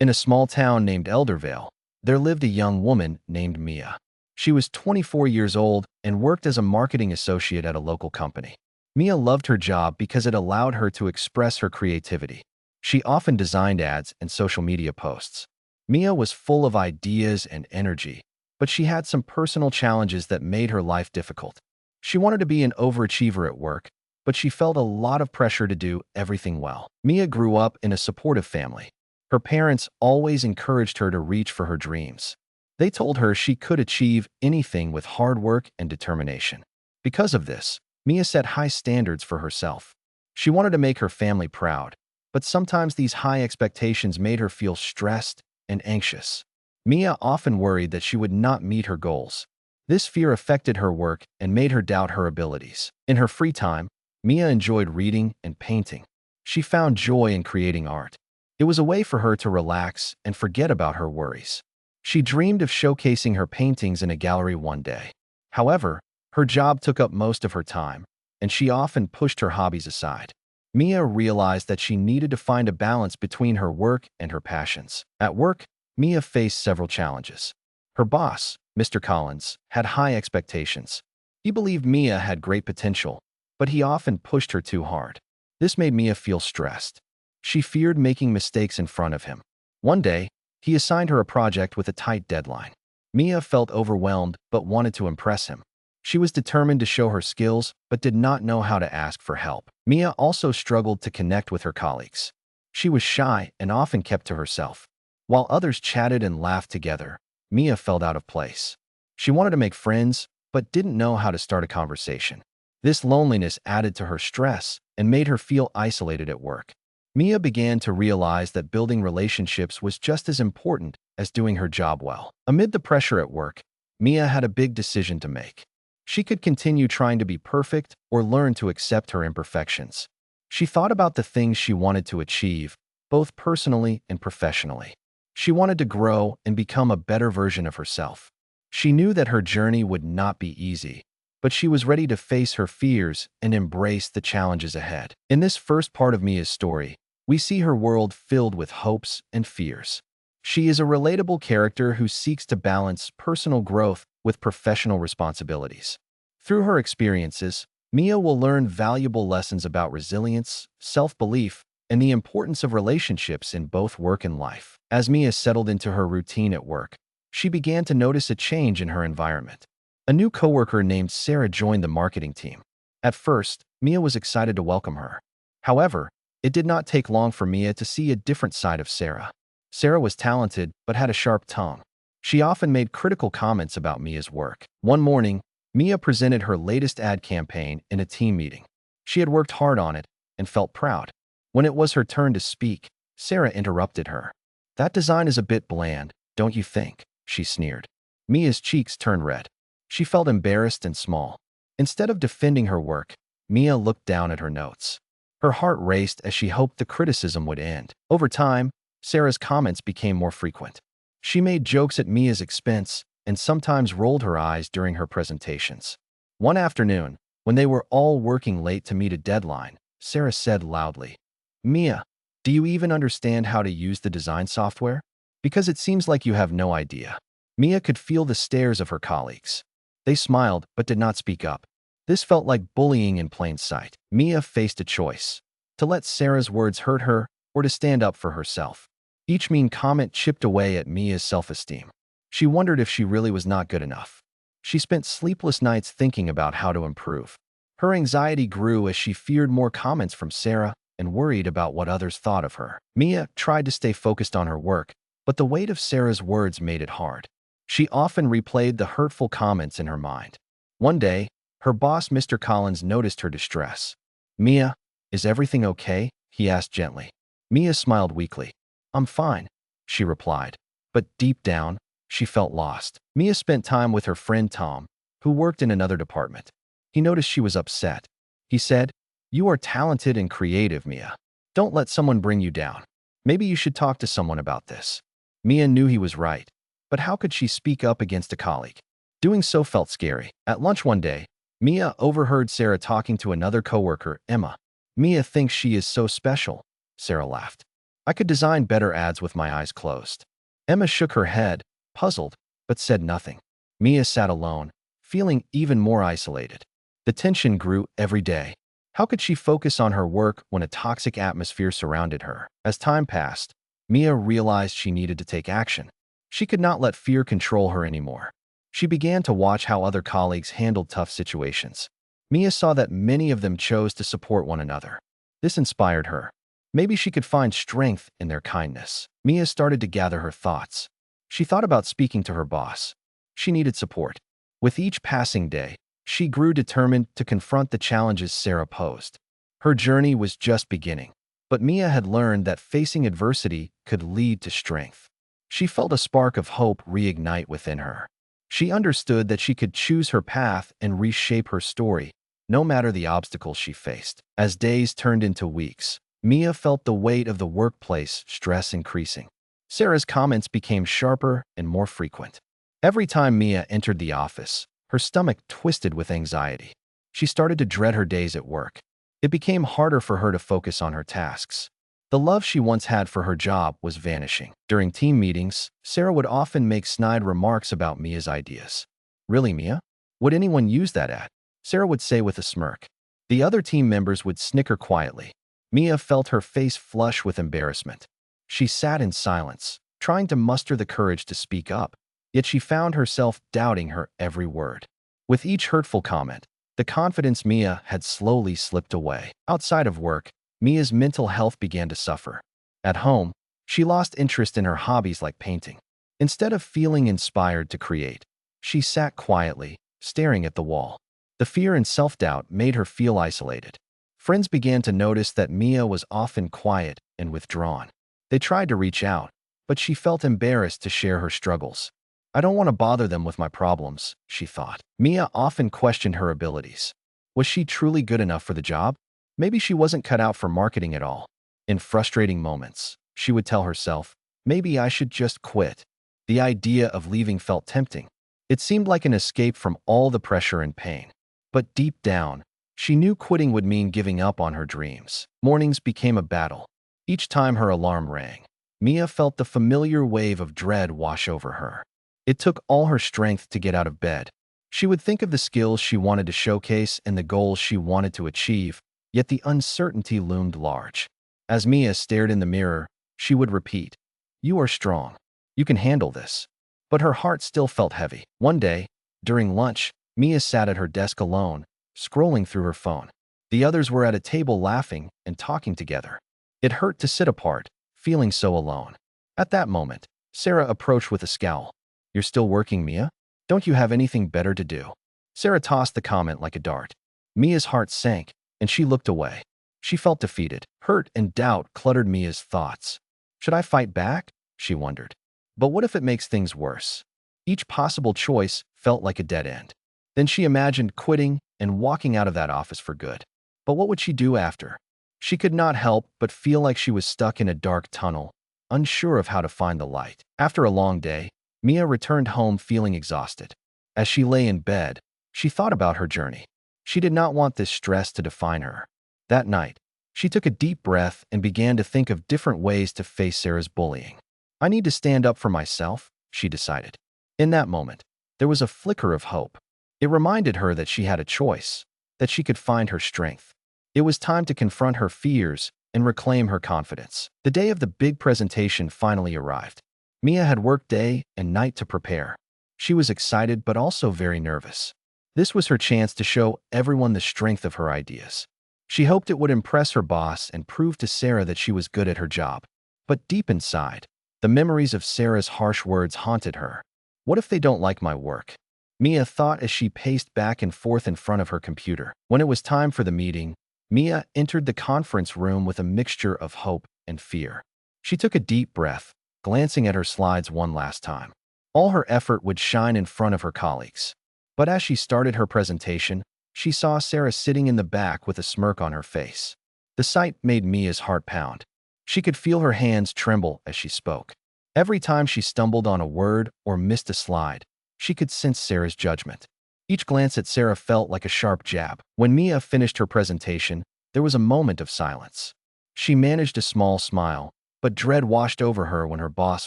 In a small town named Eldervale, there lived a young woman named Mia. She was 24 years old and worked as a marketing associate at a local company. Mia loved her job because it allowed her to express her creativity. She often designed ads and social media posts. Mia was full of ideas and energy, but she had some personal challenges that made her life difficult. She wanted to be an overachiever at work, but she felt a lot of pressure to do everything well. Mia grew up in a supportive family. Her parents always encouraged her to reach for her dreams. They told her she could achieve anything with hard work and determination. Because of this, Mia set high standards for herself. She wanted to make her family proud, but sometimes these high expectations made her feel stressed and anxious. Mia often worried that she would not meet her goals. This fear affected her work and made her doubt her abilities. In her free time, Mia enjoyed reading and painting. She found joy in creating art. It was a way for her to relax and forget about her worries. She dreamed of showcasing her paintings in a gallery one day. However, her job took up most of her time, and she often pushed her hobbies aside. Mia realized that she needed to find a balance between her work and her passions. At work, Mia faced several challenges. Her boss, Mr. Collins, had high expectations. He believed Mia had great potential, but he often pushed her too hard. This made Mia feel stressed. She feared making mistakes in front of him. One day, he assigned her a project with a tight deadline. Mia felt overwhelmed but wanted to impress him. She was determined to show her skills but did not know how to ask for help. Mia also struggled to connect with her colleagues. She was shy and often kept to herself. While others chatted and laughed together, Mia felt out of place. She wanted to make friends but didn't know how to start a conversation. This loneliness added to her stress and made her feel isolated at work. Mia began to realize that building relationships was just as important as doing her job well. Amid the pressure at work, Mia had a big decision to make. She could continue trying to be perfect or learn to accept her imperfections. She thought about the things she wanted to achieve, both personally and professionally. She wanted to grow and become a better version of herself. She knew that her journey would not be easy, but she was ready to face her fears and embrace the challenges ahead. In this first part of Mia's story, we see her world filled with hopes and fears. She is a relatable character who seeks to balance personal growth with professional responsibilities. Through her experiences, Mia will learn valuable lessons about resilience, self-belief, and the importance of relationships in both work and life. As Mia settled into her routine at work, she began to notice a change in her environment. A new coworker named Sarah joined the marketing team. At first, Mia was excited to welcome her. However, it did not take long for Mia to see a different side of Sarah. Sarah was talented but had a sharp tongue. She often made critical comments about Mia's work. One morning, Mia presented her latest ad campaign in a team meeting. She had worked hard on it and felt proud. When it was her turn to speak, Sarah interrupted her. "That design is a bit bland, don't you think?" she sneered. Mia's cheeks turned red. She felt embarrassed and small. Instead of defending her work, Mia looked down at her notes. Her heart raced as she hoped the criticism would end. Over time, Sarah's comments became more frequent. She made jokes at Mia's expense and sometimes rolled her eyes during her presentations. One afternoon, when they were all working late to meet a deadline, Sarah said loudly, "Mia, do you even understand how to use the design software? Because it seems like you have no idea." Mia could feel the stares of her colleagues. They smiled but did not speak up. This felt like bullying in plain sight. Mia faced a choice: to let Sarah's words hurt her or to stand up for herself. Each mean comment chipped away at Mia's self-esteem. She wondered if she really was not good enough. She spent sleepless nights thinking about how to improve. Her anxiety grew as she feared more comments from Sarah and worried about what others thought of her. Mia tried to stay focused on her work, but the weight of Sarah's words made it hard. She often replayed the hurtful comments in her mind. One day, her boss, Mr. Collins, noticed her distress. "Mia, is everything okay?" he asked gently. Mia smiled weakly. "I'm fine," she replied. But deep down, she felt lost. Mia spent time with her friend Tom, who worked in another department. He noticed she was upset. He said, "You are talented and creative, Mia. Don't let someone bring you down. Maybe you should talk to someone about this." Mia knew he was right, but how could she speak up against a colleague? Doing so felt scary. At lunch one day, Mia overheard Sarah talking to another coworker, Emma. "Mia thinks she is so special," Sarah laughed. I could design better ads with my eyes closed. Emma shook her head, puzzled, but said nothing. Mia sat alone, feeling even more isolated. The tension grew every day. How could she focus on her work when a toxic atmosphere surrounded her? As time passed, Mia realized she needed to take action. She could not let fear control her anymore. She began to watch how other colleagues handled tough situations. Mia saw that many of them chose to support one another. This inspired her. Maybe she could find strength in their kindness. Mia started to gather her thoughts. She thought about speaking to her boss. She needed support. With each passing day, she grew determined to confront the challenges Sarah posed. Her journey was just beginning, but Mia had learned that facing adversity could lead to strength. She felt a spark of hope reignite within her. She understood that she could choose her path and reshape her story, no matter the obstacles she faced. As days turned into weeks, Mia felt the weight of the workplace stress increasing. Sarah's comments became sharper and more frequent. Every time Mia entered the office, her stomach twisted with anxiety. She started to dread her days at work. It became harder for her to focus on her tasks. The love she once had for her job was vanishing. During team meetings, Sarah would often make snide remarks about Mia's ideas. "Really, Mia? Would anyone use that ad?" Sarah would say with a smirk. The other team members would snicker quietly. Mia felt her face flush with embarrassment. She sat in silence, trying to muster the courage to speak up, yet she found herself doubting her every word. With each hurtful comment, the confidence Mia had slowly slipped away. Outside of work, Mia's mental health began to suffer. At home, she lost interest in her hobbies like painting. Instead of feeling inspired to create, she sat quietly, staring at the wall. The fear and self-doubt made her feel isolated. Friends began to notice that Mia was often quiet and withdrawn. They tried to reach out, but she felt embarrassed to share her struggles. "I don't want to bother them with my problems," she thought. Mia often questioned her abilities. Was she truly good enough for the job? Maybe she wasn't cut out for marketing at all. In frustrating moments, she would tell herself, "Maybe I should just quit." The idea of leaving felt tempting. It seemed like an escape from all the pressure and pain. But deep down, she knew quitting would mean giving up on her dreams. Mornings became a battle. Each time her alarm rang, Mia felt the familiar wave of dread wash over her. It took all her strength to get out of bed. She would think of the skills she wanted to showcase and the goals she wanted to achieve, yet the uncertainty loomed large. As Mia stared in the mirror, she would repeat, "You are strong. You can handle this." But her heart still felt heavy. One day, during lunch, Mia sat at her desk alone, scrolling through her phone. The others were at a table laughing and talking together. It hurt to sit apart, feeling so alone. At that moment, Sarah approached with a scowl. "You're still working, Mia? Don't you have anything better to do?" Sarah tossed the comment like a dart. Mia's heart sank, and she looked away. She felt defeated. Hurt and doubt cluttered Mia's thoughts. Should I fight back? She wondered. But what if it makes things worse? Each possible choice felt like a dead end. Then she imagined quitting and walking out of that office for good. But what would she do after? She could not help but feel like she was stuck in a dark tunnel, unsure of how to find the light. After a long day, Mia returned home feeling exhausted. As she lay in bed, she thought about her journey. She did not want this stress to define her. That night, she took a deep breath and began to think of different ways to face Sarah's bullying. "I need to stand up for myself," she decided. In that moment, there was a flicker of hope. It reminded her that she had a choice, that she could find her strength. It was time to confront her fears and reclaim her confidence. The day of the big presentation finally arrived. Mia had worked day and night to prepare. She was excited but also very nervous. This was her chance to show everyone the strength of her ideas. She hoped it would impress her boss and prove to Sarah that she was good at her job. But deep inside, the memories of Sarah's harsh words haunted her. "What if they don't like my work?" Mia thought as she paced back and forth in front of her computer. When it was time for the meeting, Mia entered the conference room with a mixture of hope and fear. She took a deep breath, glancing at her slides one last time. All her effort would shine in front of her colleagues. But as she started her presentation, she saw Sarah sitting in the back with a smirk on her face. The sight made Mia's heart pound. She could feel her hands tremble as she spoke. Every time she stumbled on a word or missed a slide, she could sense Sarah's judgment. Each glance at Sarah felt like a sharp jab. When Mia finished her presentation, there was a moment of silence. She managed a small smile, but dread washed over her when her boss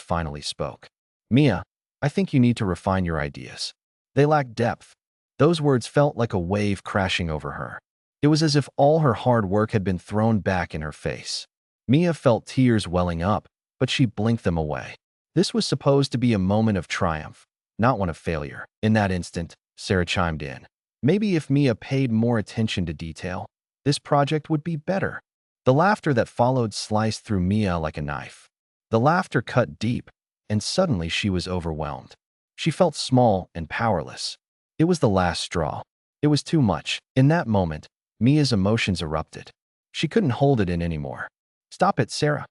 finally spoke. Mia, I think you need to refine your ideas. They lack depth. Those words felt like a wave crashing over her. It was as if all her hard work had been thrown back in her face. Mia felt tears welling up, but she blinked them away. This was supposed to be a moment of triumph, not one of failure. In that instant, Sarah chimed in. Maybe if Mia paid more attention to detail, this project would be better. The laughter that followed sliced through Mia like a knife. The laughter cut deep, and suddenly she was overwhelmed. She felt small and powerless. It was the last straw. It was too much. In that moment, Mia's emotions erupted. She couldn't hold it in anymore. Stop it, Sarah,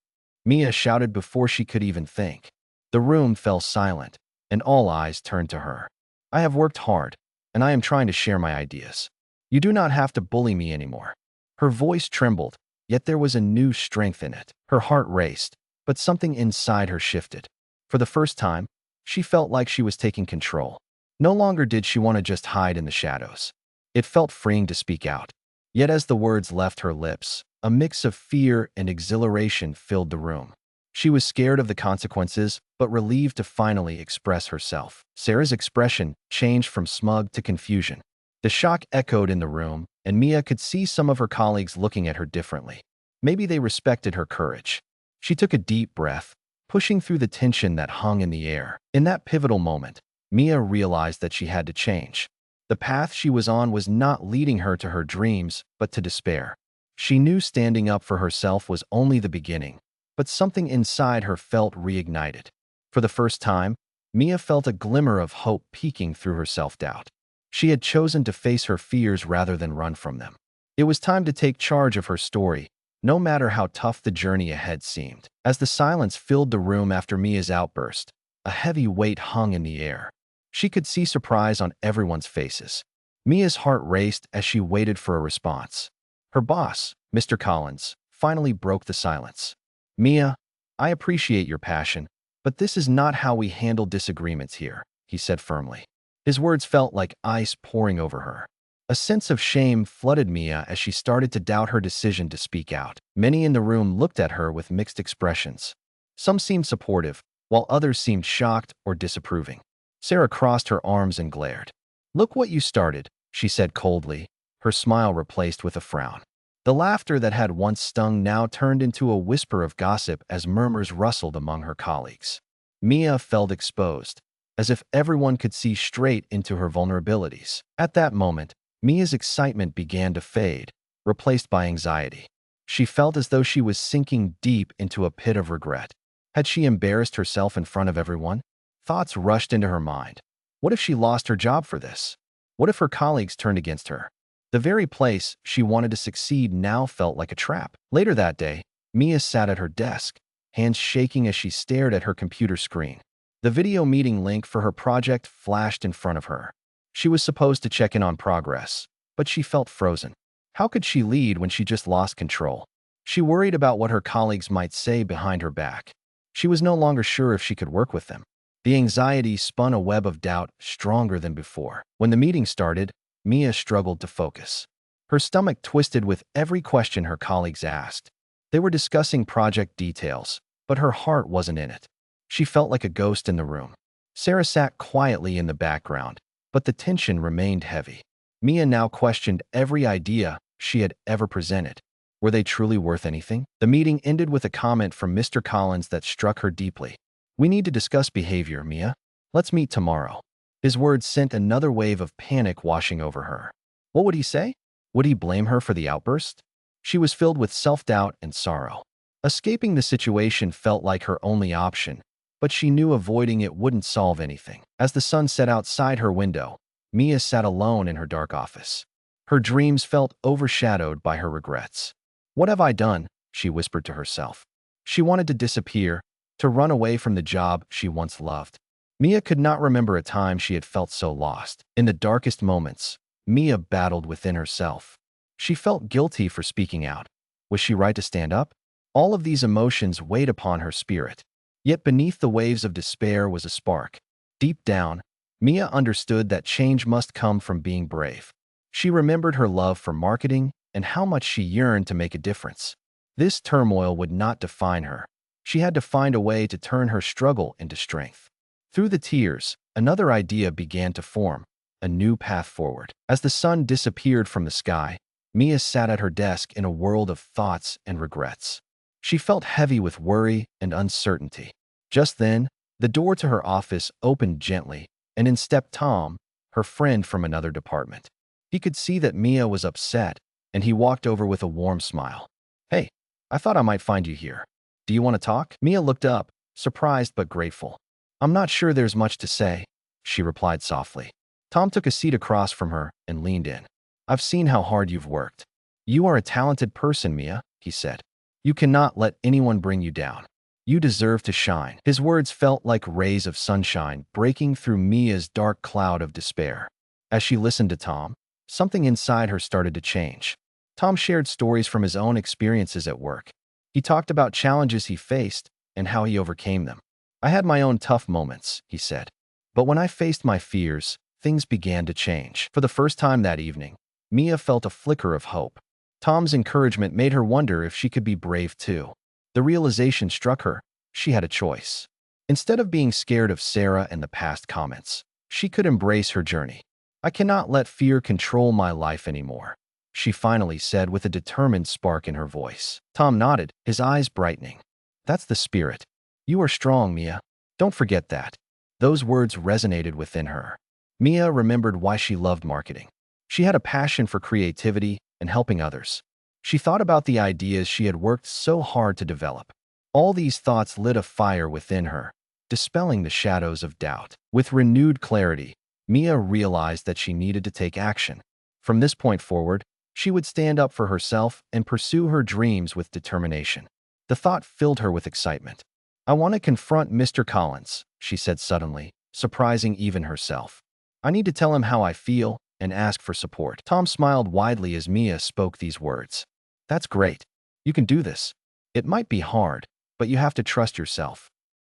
Mia shouted before she could even think. The room fell silent, and all eyes turned to her. I have worked hard, and I am trying to share my ideas. You do not have to bully me anymore. Her voice trembled, yet there was a new strength in it. Her heart raced, but something inside her shifted. For the first time, she felt like she was taking control. No longer did she want to just hide in the shadows. It felt freeing to speak out. Yet as the words left her lips, a mix of fear and exhilaration filled the room. She was scared of the consequences, but relieved to finally express herself. Sarah's expression changed from smug to confusion. The shock echoed in the room, and Mia could see some of her colleagues looking at her differently. Maybe they respected her courage. She took a deep breath, pushing through the tension that hung in the air. In that pivotal moment, Mia realized that she had to change. The path she was on was not leading her to her dreams, but to despair. She knew standing up for herself was only the beginning, but something inside her felt reignited. For the first time, Mia felt a glimmer of hope peeking through her self-doubt. She had chosen to face her fears rather than run from them. It was time to take charge of her story, no matter how tough the journey ahead seemed. As the silence filled the room after Mia's outburst, a heavy weight hung in the air. She could see surprise on everyone's faces. Mia's heart raced as she waited for a response. Her boss, Mr. Collins, finally broke the silence. Mia, I appreciate your passion, but this is not how we handle disagreements here, he said firmly. His words felt like ice pouring over her. A sense of shame flooded Mia as she started to doubt her decision to speak out. Many in the room looked at her with mixed expressions. Some seemed supportive, while others seemed shocked or disapproving. Sarah crossed her arms and glared. Look what you started, she said coldly, her smile replaced with a frown. The laughter that had once stung now turned into a whisper of gossip as murmurs rustled among her colleagues. Mia felt exposed, as if everyone could see straight into her vulnerabilities. At that moment, Mia's excitement began to fade, replaced by anxiety. She felt as though she was sinking deep into a pit of regret. Had she embarrassed herself in front of everyone? Thoughts rushed into her mind. What if she lost her job for this? What if her colleagues turned against her? The very place she wanted to succeed now felt like a trap. Later that day, Mia sat at her desk, hands shaking as she stared at her computer screen. The video meeting link for her project flashed in front of her. She was supposed to check in on progress, but she felt frozen. How could she lead when she just lost control? She worried about what her colleagues might say behind her back. She was no longer sure if she could work with them. The anxiety spun a web of doubt stronger than before. When the meeting started, Mia struggled to focus. Her stomach twisted with every question her colleagues asked. They were discussing project details, but her heart wasn't in it. She felt like a ghost in the room. Sarah sat quietly in the background, but the tension remained heavy. Mia now questioned every idea she had ever presented. Were they truly worth anything? The meeting ended with a comment from Mr. Collins that struck her deeply. We need to discuss behavior, Mia. Let's meet tomorrow. His words sent another wave of panic washing over her. What would he say? Would he blame her for the outburst? She was filled with self-doubt and sorrow. Escaping the situation felt like her only option, but she knew avoiding it wouldn't solve anything. As the sun set outside her window, Mia sat alone in her dark office. Her dreams felt overshadowed by her regrets. What have I done? She whispered to herself. She wanted to disappear, to run away from the job she once loved. Mia could not remember a time she had felt so lost. In the darkest moments, Mia battled within herself. She felt guilty for speaking out. Was she right to stand up? All of these emotions weighed upon her spirit. Yet beneath the waves of despair was a spark. Deep down, Mia understood that change must come from being brave. She remembered her love for marketing and how much she yearned to make a difference. This turmoil would not define her. She had to find a way to turn her struggle into strength. Through the tears, another idea began to form, a new path forward. As the sun disappeared from the sky, Mia sat at her desk in a world of thoughts and regrets. She felt heavy with worry and uncertainty. Just then, the door to her office opened gently, and in stepped Tom, her friend from another department. He could see that Mia was upset, and he walked over with a warm smile. "Hey, I thought I might find you here. Do you want to talk?" Mia looked up, surprised but grateful. "I'm not sure there's much to say," she replied softly. Tom took a seat across from her and leaned in. "I've seen how hard you've worked. You are a talented person, Mia," he said. "You cannot let anyone bring you down. You deserve to shine." His words felt like rays of sunshine breaking through Mia's dark cloud of despair. As she listened to Tom, something inside her started to change. Tom shared stories from his own experiences at work. He talked about challenges he faced and how he overcame them. "I had my own tough moments," he said. "But when I faced my fears, things began to change." For the first time that evening, Mia felt a flicker of hope. Tom's encouragement made her wonder if she could be brave too. The realization struck her. She had a choice. Instead of being scared of Sarah and the past comments, she could embrace her journey. "I cannot let fear control my life anymore," she finally said with a determined spark in her voice. Tom nodded, his eyes brightening. "That's the spirit. You are strong, Mia. Don't forget that." Those words resonated within her. Mia remembered why she loved marketing. She had a passion for creativity and helping others. She thought about the ideas she had worked so hard to develop. All these thoughts lit a fire within her, dispelling the shadows of doubt. With renewed clarity, Mia realized that she needed to take action. From this point forward, she would stand up for herself and pursue her dreams with determination. The thought filled her with excitement. "I want to confront Mr. Collins," she said suddenly, surprising even herself. "I need to tell him how I feel and ask for support." Tom smiled widely as Mia spoke these words. "That's great. You can do this. It might be hard, but you have to trust yourself."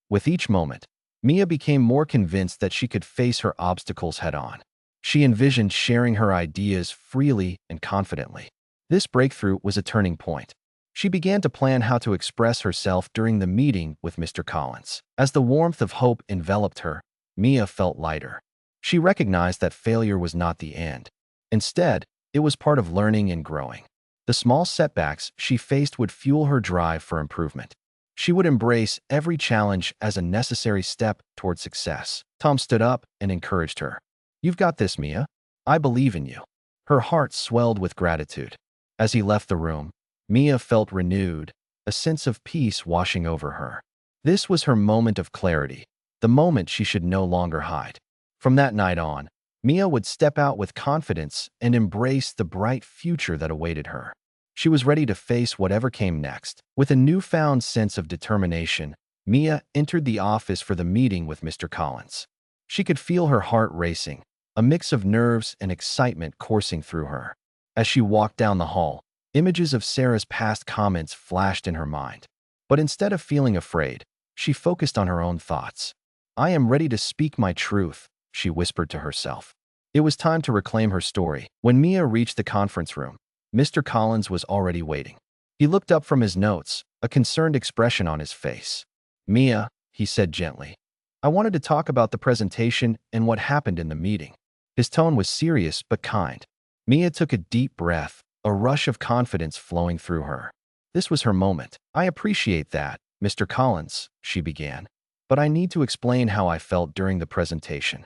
With each moment, Mia became more convinced that she could face her obstacles head-on. She envisioned sharing her ideas freely and confidently. This breakthrough was a turning point. She began to plan how to express herself during the meeting with Mr. Collins. As the warmth of hope enveloped her, Mia felt lighter. She recognized that failure was not the end. Instead, it was part of learning and growing. The small setbacks she faced would fuel her drive for improvement. She would embrace every challenge as a necessary step toward success. Tom stood up and encouraged her. "You've got this, Mia. I believe in you." Her heart swelled with gratitude. As he left the room, Mia felt renewed, a sense of peace washing over her. This was her moment of clarity, the moment she should no longer hide. From that night on, Mia would step out with confidence and embrace the bright future that awaited her. She was ready to face whatever came next. With a newfound sense of determination, Mia entered the office for the meeting with Mr. Collins. She could feel her heart racing, a mix of nerves and excitement coursing through her. As she walked down the hall, images of Sarah's past comments flashed in her mind. But instead of feeling afraid, she focused on her own thoughts. "I am ready to speak my truth," she whispered to herself. It was time to reclaim her story. When Mia reached the conference room, Mr. Collins was already waiting. He looked up from his notes, a concerned expression on his face. "Mia," he said gently, "I wanted to talk about the presentation and what happened in the meeting." His tone was serious but kind. Mia took a deep breath, a rush of confidence flowing through her. This was her moment. "I appreciate that, Mr. Collins," she began, "but I need to explain how I felt during the presentation."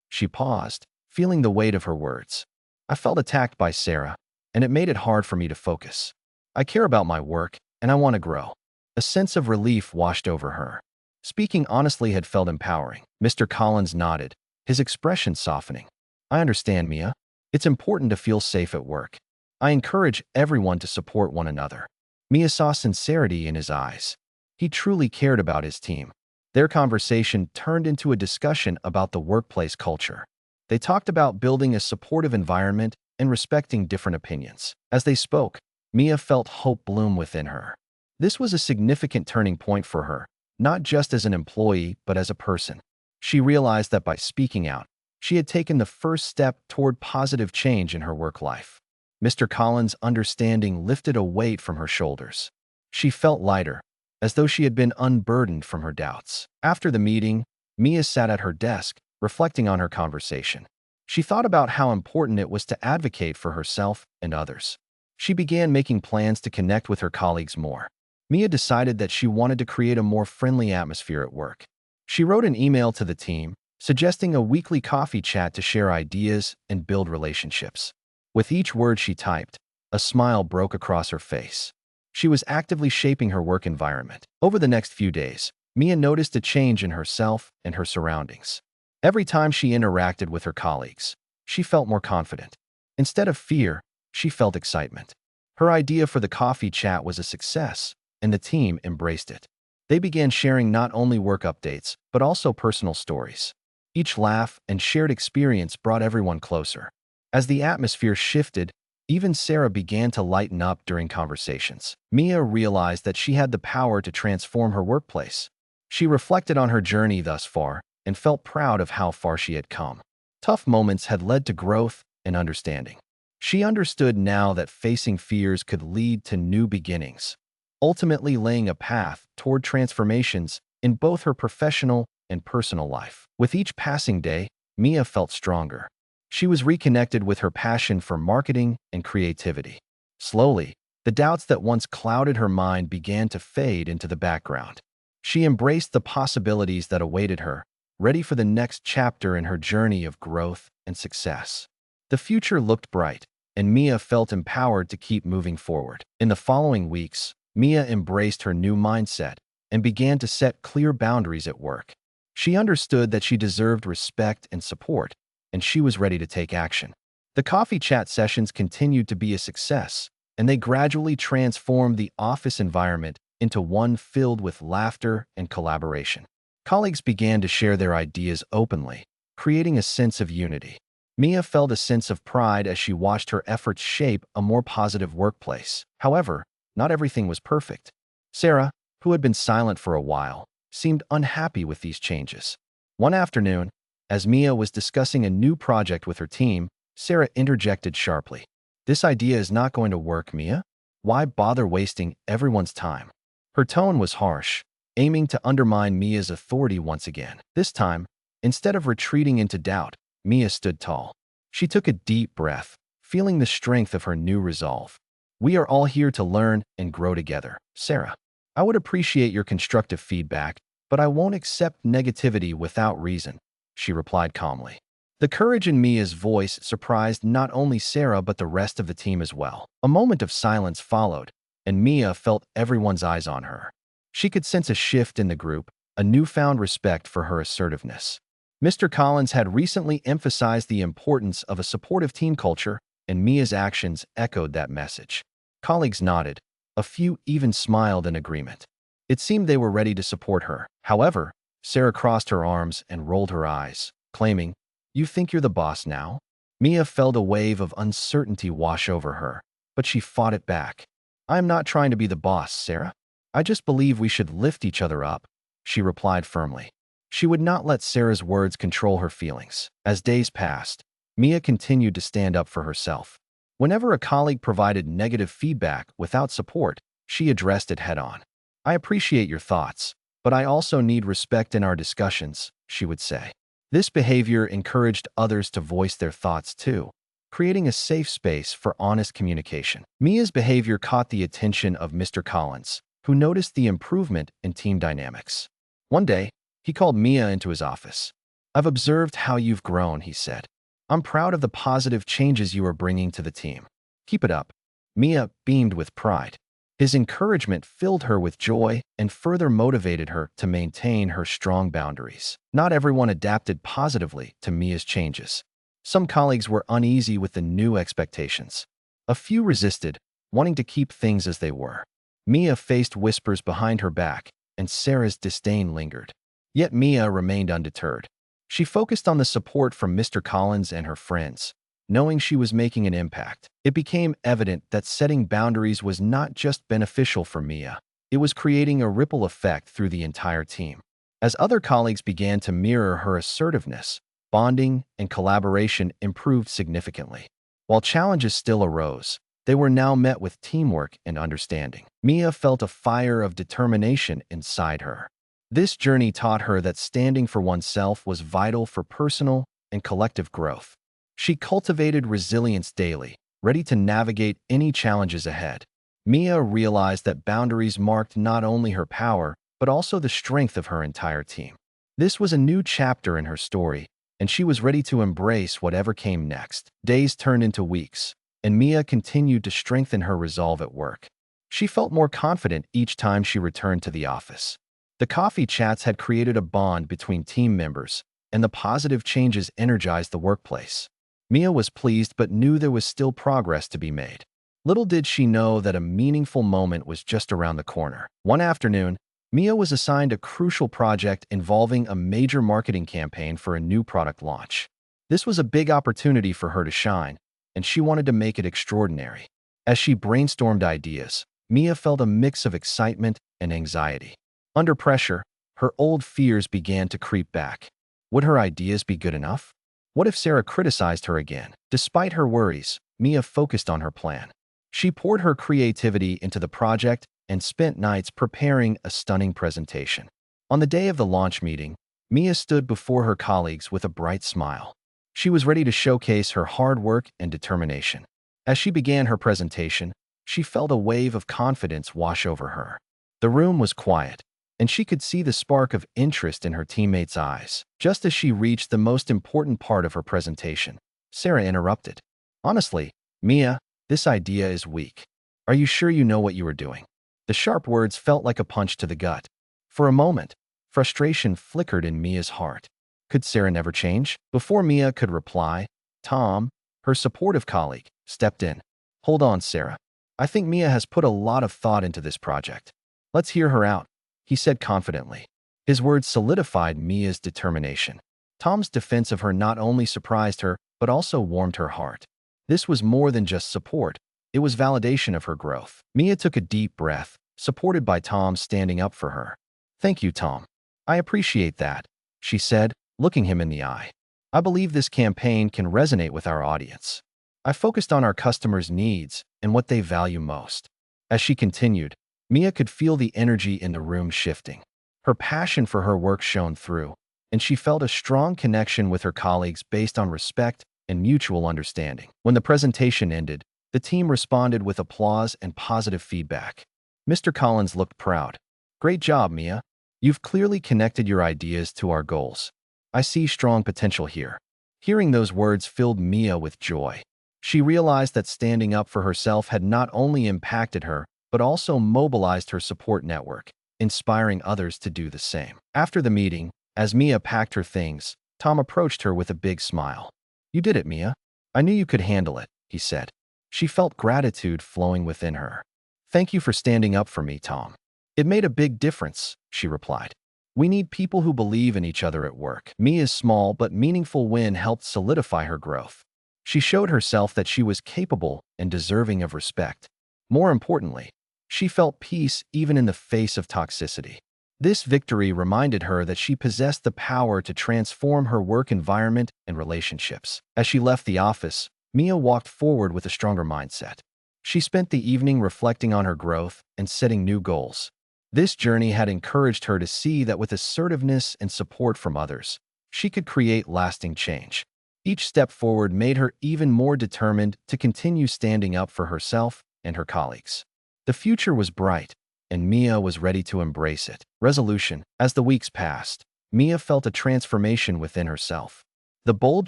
She paused, feeling the weight of her words. "I felt attacked by Sarah, and it made it hard for me to focus. I care about my work, and I want to grow." A sense of relief washed over her. Speaking honestly had felt empowering. Mr. Collins nodded, his expression softening. "I understand, Mia. It's important to feel safe at work. I encourage everyone to support one another." Mia saw sincerity in his eyes. He truly cared about his team. Their conversation turned into a discussion about the workplace culture. They talked about building a supportive environment and respecting different opinions. As they spoke, Mia felt hope bloom within her. This was a significant turning point for her, not just as an employee, but as a person. She realized that by speaking out, she had taken the first step toward positive change in her work life. Mr. Collins' understanding lifted a weight from her shoulders. She felt lighter, as though she had been unburdened from her doubts. After the meeting, Mia sat at her desk, reflecting on her conversation. She thought about how important it was to advocate for herself and others. She began making plans to connect with her colleagues more. Mia decided that she wanted to create a more friendly atmosphere at work. She wrote an email to the team, suggesting a weekly coffee chat to share ideas and build relationships. With each word she typed, a smile broke across her face. She was actively shaping her work environment. Over the next few days, Mia noticed a change in herself and her surroundings. Every time she interacted with her colleagues, she felt more confident. Instead of fear, she felt excitement. Her idea for the coffee chat was a success, and the team embraced it. They began sharing not only work updates, but also personal stories. Each laugh and shared experience brought everyone closer. As the atmosphere shifted, even Sarah began to lighten up during conversations. Mia realized that she had the power to transform her workplace. She reflected on her journey thus far and felt proud of how far she had come. Tough moments had led to growth and understanding. She understood now that facing fears could lead to new beginnings, ultimately laying a path toward transformations in both her professional and personal life. With each passing day, Mia felt stronger. She was reconnected with her passion for marketing and creativity. Slowly, the doubts that once clouded her mind began to fade into the background. She embraced the possibilities that awaited her, ready for the next chapter in her journey of growth and success. The future looked bright, and Mia felt empowered to keep moving forward. In the following weeks, Mia embraced her new mindset and began to set clear boundaries at work. She understood that she deserved respect and support, and she was ready to take action. The coffee chat sessions continued to be a success, and they gradually transformed the office environment into one filled with laughter and collaboration. Colleagues began to share their ideas openly, creating a sense of unity. Mia felt a sense of pride as she watched her efforts shape a more positive workplace. However, not everything was perfect. Sarah, who had been silent for a while, seemed unhappy with these changes. One afternoon, as Mia was discussing a new project with her team, Sarah interjected sharply. "This idea is not going to work, Mia. Why bother wasting everyone's time?" Her tone was harsh, aiming to undermine Mia's authority once again. This time, instead of retreating into doubt, Mia stood tall. She took a deep breath, feeling the strength of her new resolve. "We are all here to learn and grow together, Sarah. I would appreciate your constructive feedback, but I won't accept negativity without reason," she replied calmly. The courage in Mia's voice surprised not only Sarah but the rest of the team as well. A moment of silence followed, and Mia felt everyone's eyes on her. She could sense a shift in the group, a newfound respect for her assertiveness. Mr. Collins had recently emphasized the importance of a supportive team culture, and Mia's actions echoed that message. Colleagues nodded. A few even smiled in agreement. It seemed they were ready to support her. However, Sarah crossed her arms and rolled her eyes, claiming, "You think you're the boss now?" Mia felt a wave of uncertainty wash over her, but she fought it back. "I'm not trying to be the boss, Sarah. I just believe we should lift each other up," she replied firmly. She would not let Sarah's words control her feelings. As days passed, Mia continued to stand up for herself. Whenever a colleague provided negative feedback without support, she addressed it head-on. "I appreciate your thoughts, but I also need respect in our discussions," she would say. This behavior encouraged others to voice their thoughts too, creating a safe space for honest communication. Mia's behavior caught the attention of Mr. Collins, who noticed the improvement in team dynamics. One day, he called Mia into his office. "I've observed how you've grown," he said. "I'm proud of the positive changes you are bringing to the team. Keep it up." Mia beamed with pride. His encouragement filled her with joy and further motivated her to maintain her strong boundaries. Not everyone adapted positively to Mia's changes. Some colleagues were uneasy with the new expectations. A few resisted, wanting to keep things as they were. Mia faced whispers behind her back, and Sarah's disdain lingered. Yet Mia remained undeterred. She focused on the support from Mr. Collins and her friends, knowing she was making an impact. It became evident that setting boundaries was not just beneficial for Mia, it was creating a ripple effect through the entire team. As other colleagues began to mirror her assertiveness, bonding and collaboration improved significantly. While challenges still arose, They were now met with teamwork and understanding. Mia felt a fire of determination inside her. This journey taught her that standing for oneself was vital for personal and collective growth. She cultivated resilience daily, ready to navigate any challenges ahead. Mia realized that boundaries marked not only her power, but also the strength of her entire team. This was a new chapter in her story, and she was ready to embrace whatever came next. Days turned into weeks, and Mia continued to strengthen her resolve at work. She felt more confident each time she returned to the office. The coffee chats had created a bond between team members, and the positive changes energized the workplace. Mia was pleased but knew there was still progress to be made. Little did she know that a meaningful moment was just around the corner. One afternoon, Mia was assigned a crucial project involving a major marketing campaign for a new product launch. This was a big opportunity for her to shine, and she wanted to make it extraordinary. As she brainstormed ideas, Mia felt a mix of excitement and anxiety. Under pressure, her old fears began to creep back. Would her ideas be good enough? What if Sarah criticized her again? Despite her worries, Mia focused on her plan. She poured her creativity into the project and spent nights preparing a stunning presentation. On the day of the launch meeting, Mia stood before her colleagues with a bright smile. She was ready to showcase her hard work and determination. As she began her presentation, she felt a wave of confidence wash over her. The room was quiet, and she could see the spark of interest in her teammates' eyes. Just as she reached the most important part of her presentation, Sarah interrupted. "Honestly, Mia, this idea is weak. Are you sure you know what you are doing?" The sharp words felt like a punch to the gut. For a moment, frustration flickered in Mia's heart. Could Sarah never change? Before Mia could reply, Tom, her supportive colleague, stepped in. "Hold on, Sarah. I think Mia has put a lot of thought into this project. Let's hear her out," he said confidently. His words solidified Mia's determination. Tom's defense of her not only surprised her, but also warmed her heart. This was more than just support. It was validation of her growth. Mia took a deep breath, supported by Tom standing up for her. "Thank you, Tom. I appreciate that," she said, looking him in the eye. "I believe this campaign can resonate with our audience. I focused on our customers' needs and what they value most." As she continued, Mia could feel the energy in the room shifting. Her passion for her work shone through, and she felt a strong connection with her colleagues based on respect and mutual understanding. When the presentation ended, the team responded with applause and positive feedback. Mr. Collins looked proud. "Great job, Mia. You've clearly connected your ideas to our goals. I see strong potential here." Hearing those words filled Mia with joy. She realized that standing up for herself had not only impacted her, but also mobilized her support network, inspiring others to do the same. After the meeting, as Mia packed her things, Tom approached her with a big smile. "You did it, Mia. I knew you could handle it," he said. She felt gratitude flowing within her. "Thank you for standing up for me, Tom. It made a big difference," she replied. "We need people who believe in each other at work." Mia's small but meaningful win helped solidify her growth. She showed herself that she was capable and deserving of respect. More importantly, she felt peace even in the face of toxicity. This victory reminded her that she possessed the power to transform her work environment and relationships. As she left the office, Mia walked forward with a stronger mindset. She spent the evening reflecting on her growth and setting new goals. This journey had encouraged her to see that with assertiveness and support from others, she could create lasting change. Each step forward made her even more determined to continue standing up for herself and her colleagues. The future was bright, and Mia was ready to embrace it. Resolution. As the weeks passed, Mia felt a transformation within herself. The bold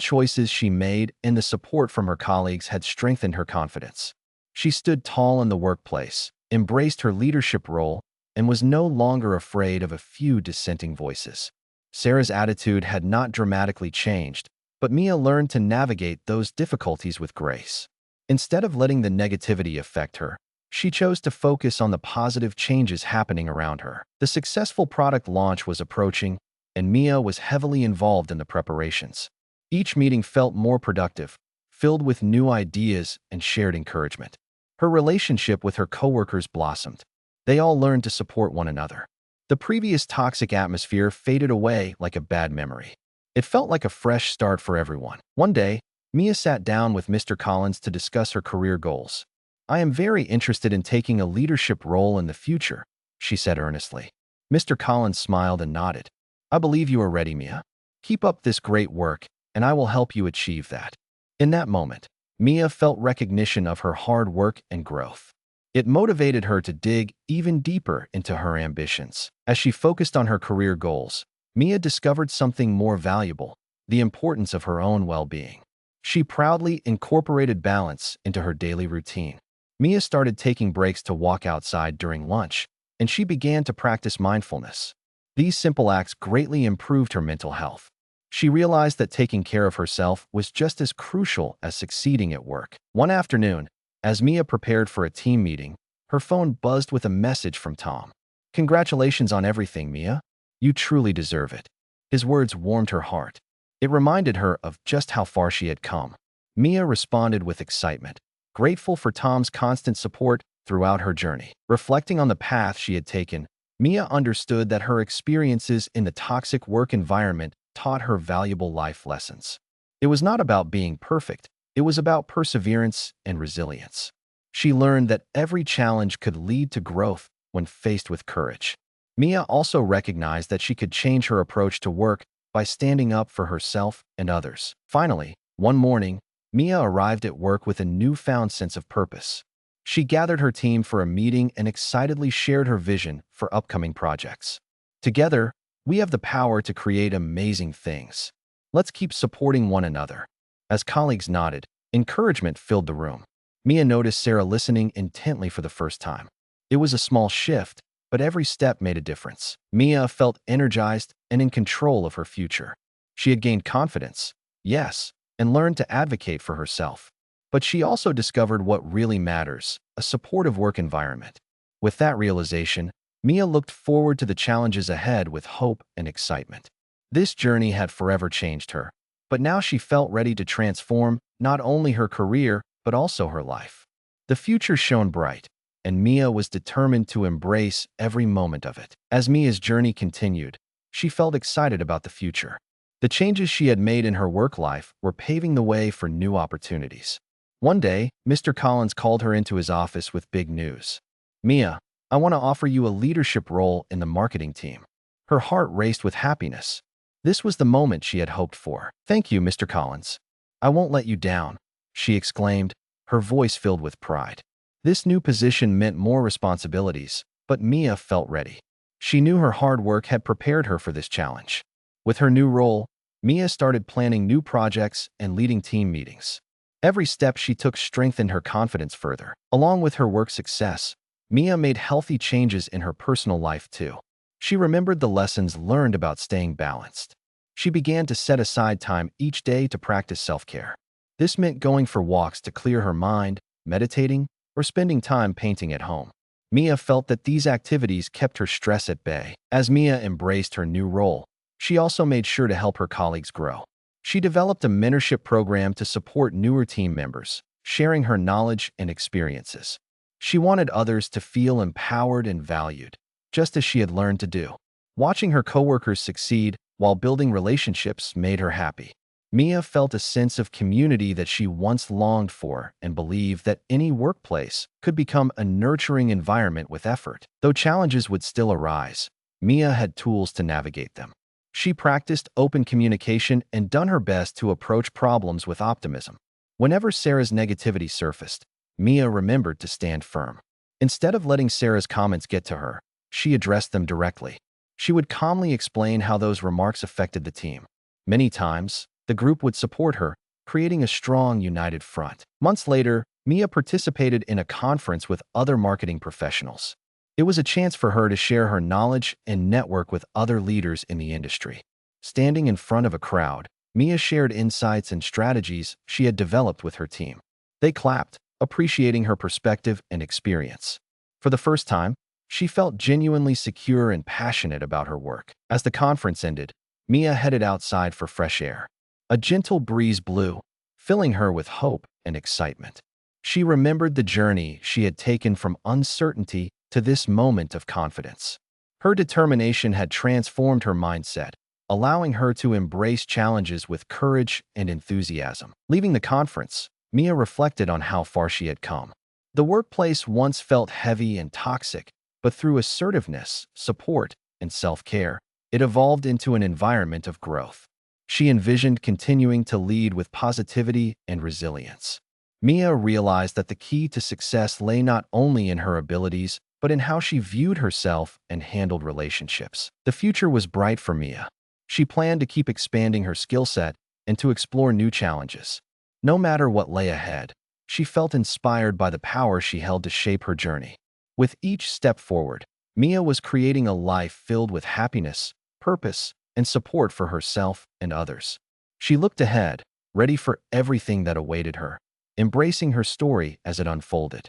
choices she made and the support from her colleagues had strengthened her confidence. She stood tall in the workplace, embraced her leadership role, and was no longer afraid of a few dissenting voices. Sarah's attitude had not dramatically changed, but Mia learned to navigate those difficulties with grace. Instead of letting the negativity affect her, she chose to focus on the positive changes happening around her. The successful product launch was approaching, and Mia was heavily involved in the preparations. Each meeting felt more productive, filled with new ideas and shared encouragement. Her relationship with her coworkers blossomed. They all learned to support one another. The previous toxic atmosphere faded away like a bad memory. It felt like a fresh start for everyone. One day, Mia sat down with Mr. Collins to discuss her career goals. I am very interested in taking a leadership role in the future, she said earnestly. Mr. Collins smiled and nodded. I believe you are ready, Mia. Keep up this great work, and I will help you achieve that. In that moment, Mia felt recognition of her hard work and growth. It motivated her to dig even deeper into her ambitions. As she focused on her career goals, Mia discovered something more valuable: the importance of her own well-being. She proudly incorporated balance into her daily routine. Mia started taking breaks to walk outside during lunch, and she began to practice mindfulness. These simple acts greatly improved her mental health. She realized that taking care of herself was just as crucial as succeeding at work. One afternoon, as Mia prepared for a team meeting, her phone buzzed with a message from Tom. "Congratulations on everything, Mia. You truly deserve it." His words warmed her heart. It reminded her of just how far she had come. Mia responded with excitement, grateful for Tom's constant support throughout her journey. Reflecting on the path she had taken, Mia understood that her experiences in the toxic work environment taught her valuable life lessons. It was not about being perfect, it was about perseverance and resilience. She learned that every challenge could lead to growth when faced with courage. Mia also recognized that she could change her approach to work by standing up for herself and others. Finally, one morning, Mia arrived at work with a newfound sense of purpose. She gathered her team for a meeting and excitedly shared her vision for upcoming projects. Together, we have the power to create amazing things. Let's keep supporting one another. As colleagues nodded, encouragement filled the room. Mia noticed Sarah listening intently for the first time. It was a small shift, but every step made a difference. Mia felt energized and in control of her future. She had gained confidence, yes, and learned to advocate for herself. But she also discovered what really matters: a supportive work environment. With that realization, Mia looked forward to the challenges ahead with hope and excitement. This journey had forever changed her, but now she felt ready to transform not only her career, but also her life. The future shone bright, and Mia was determined to embrace every moment of it. As Mia's journey continued, she felt excited about the future. The changes she had made in her work life were paving the way for new opportunities. One day, Mr. Collins called her into his office with big news. "Mia, I want to offer you a leadership role in the marketing team." Her heart raced with happiness. This was the moment she had hoped for. "Thank you, Mr. Collins. I won't let you down," she exclaimed, her voice filled with pride. This new position meant more responsibilities, but Mia felt ready. She knew her hard work had prepared her for this challenge. With her new role, Mia started planning new projects and leading team meetings. Every step she took strengthened her confidence further. Along with her work success, Mia made healthy changes in her personal life too. She remembered the lessons learned about staying balanced. She began to set aside time each day to practice self-care. This meant going for walks to clear her mind, meditating, or spending time painting at home. Mia felt that these activities kept her stress at bay. As Mia embraced her new role, she also made sure to help her colleagues grow. She developed a mentorship program to support newer team members, sharing her knowledge and experiences. She wanted others to feel empowered and valued, just as she had learned to do. Watching her coworkers succeed while building relationships made her happy. Mia felt a sense of community that she once longed for and believed that any workplace could become a nurturing environment with effort. Though challenges would still arise, Mia had tools to navigate them. She practiced open communication and done her best to approach problems with optimism. Whenever Sarah's negativity surfaced, Mia remembered to stand firm. Instead of letting Sarah's comments get to her, she addressed them directly. She would calmly explain how those remarks affected the team. Many times, the group would support her, creating a strong, united front. Months later, Mia participated in a conference with other marketing professionals. It was a chance for her to share her knowledge and network with other leaders in the industry. Standing in front of a crowd, Mia shared insights and strategies she had developed with her team. They clapped, appreciating her perspective and experience. For the first time, she felt genuinely secure and passionate about her work. As the conference ended, Mia headed outside for fresh air. A gentle breeze blew, filling her with hope and excitement. She remembered the journey she had taken from uncertainty to this moment of confidence. Her determination had transformed her mindset, allowing her to embrace challenges with courage and enthusiasm. Leaving the conference, Mia reflected on how far she had come. The workplace once felt heavy and toxic, but through assertiveness, support, and self-care, it evolved into an environment of growth. She envisioned continuing to lead with positivity and resilience. Mia realized that the key to success lay not only in her abilities, but in how she viewed herself and handled relationships. The future was bright for Mia. She planned to keep expanding her skill set and to explore new challenges. No matter what lay ahead, she felt inspired by the power she held to shape her journey. With each step forward, Mia was creating a life filled with happiness, purpose, and support for herself and others. She looked ahead, ready for everything that awaited her, embracing her story as it unfolded.